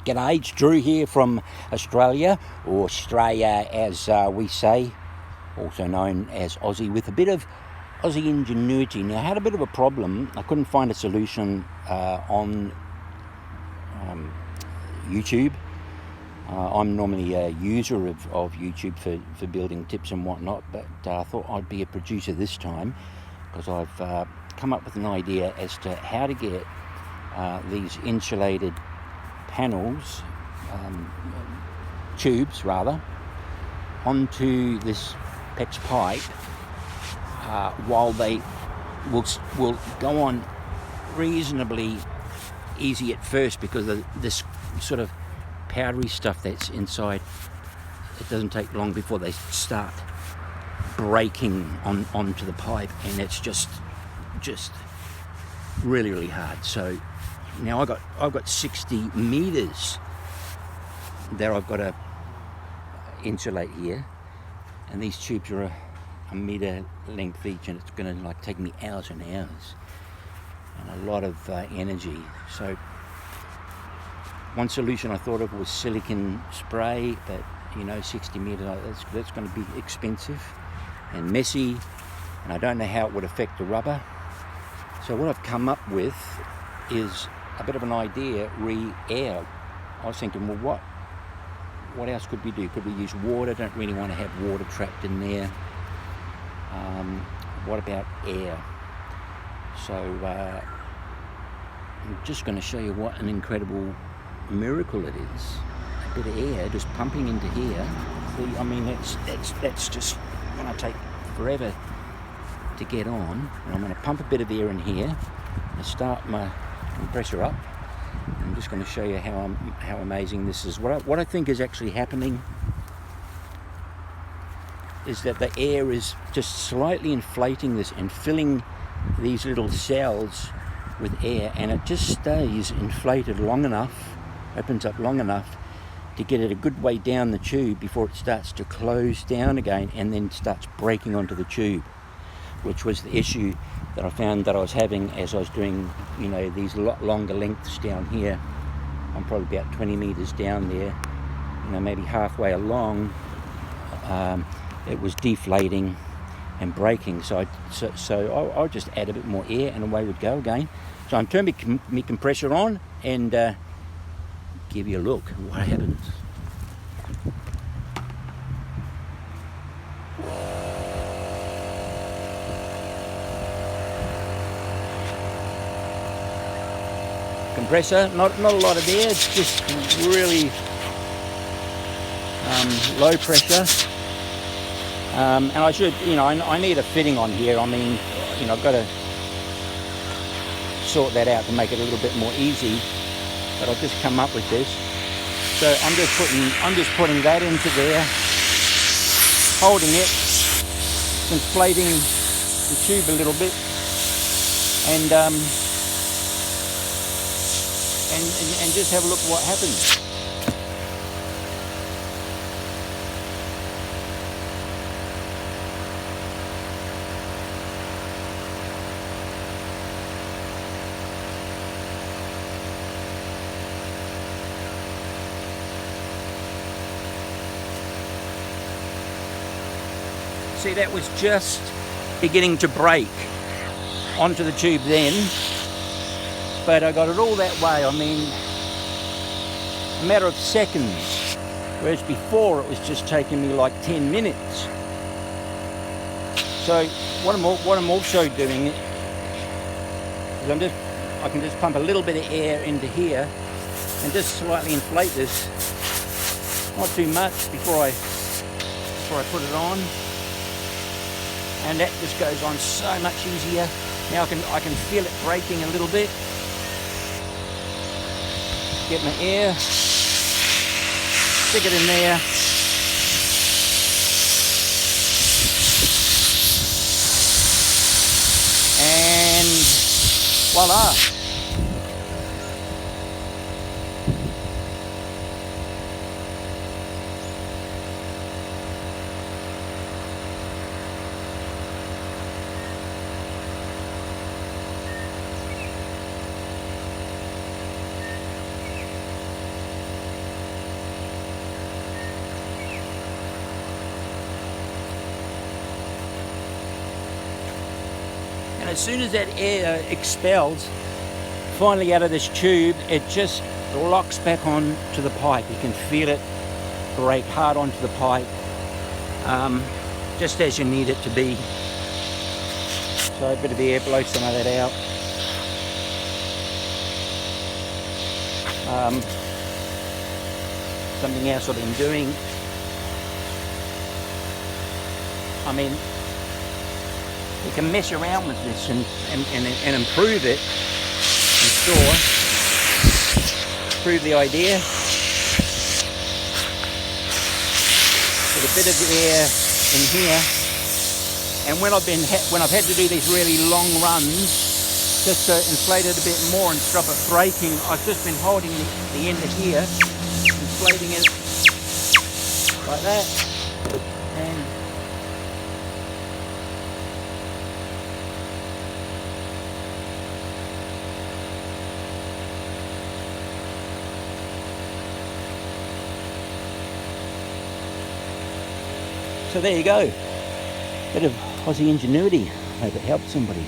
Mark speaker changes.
Speaker 1: G'day, it's Drew here from Australia, or Australia as we say, also known as Aussie, with a bit of Aussie ingenuity. Now, I had a bit of a problem. I couldn't find a solution on YouTube. I'm normally a user of YouTube for building tips and whatnot, but I thought I'd be a producer this time because I've come up with an idea as to how to get these insulated panels, tubes rather, onto this PEX pipe while they will go on reasonably easy at first, because of this sort of powdery stuff that's inside. It doesn't take long before they start breaking onto the pipe, and it's just really hard. So now I've got 60 meters that I've got to insulate here, and these tubes are a meter length each, and it's going to take me hours and hours and a lot of energy. So one solution I thought of was silicon spray, but 60 meters, that's going to be expensive and messy, and I don't know how it would affect the rubber. So what I've come up with is a bit of an idea re-air. I was thinking, well, what else could we do? Could we use water? Don't really want to have water trapped in there. What about air? So I'm just going to show you what an incredible miracle it is. A bit of air just pumping into here. See, I mean, that's just going to take forever to get on. And I'm going to pump a bit of air in here and start my compressor up. I'm just going to show you how amazing this is. What I think is actually happening is that the air is just slightly inflating this and filling these little cells with air, and it just stays inflated long enough, opens up long enough to get it a good way down the tube before it starts to close down again and then starts breaking onto the tube, which was the issue that I found that I was having as I was doing, these longer lengths down here. I'm probably about 20 meters down there, maybe halfway along. It was deflating and breaking, so I'll just add a bit more air and away we'd go again. So I'm turning my compressor on and give you a look at what happens. Compressor, not a lot of air, it's just really low pressure. And I should, I need a fitting on here. I mean, I've got to sort that out to make it a little bit more easy, but I've just come up with this. So I'm just putting that into there, holding it, inflating the tube a little bit, and just have a look at what happens. See, that was just beginning to break onto the tube then, but I got it all that way, I mean, a matter of seconds, whereas before it was just taking me like 10 minutes. So what I'm also doing is I can just pump a little bit of air into here and just slightly inflate this, not too much, before I put it on. And that just goes on so much easier. Now I can feel it breaking a little bit. Get my air, stick it in there, and voila. as soon as that air expels finally out of this tube, it just locks back on to the pipe. You can feel it break hard onto the pipe, just as you need it to be. So a bit of air, blow some of that out. Something else I've been doing, I mean, you can mess around with this and improve it, I'm sure. Improve the idea. Put a bit of air in here, and when I've had to do these really long runs, just to inflate it a bit more and stop it breaking, I've just been holding the end of here, inflating it like that, and so there you go. Bit of Aussie ingenuity. Hope it helped somebody.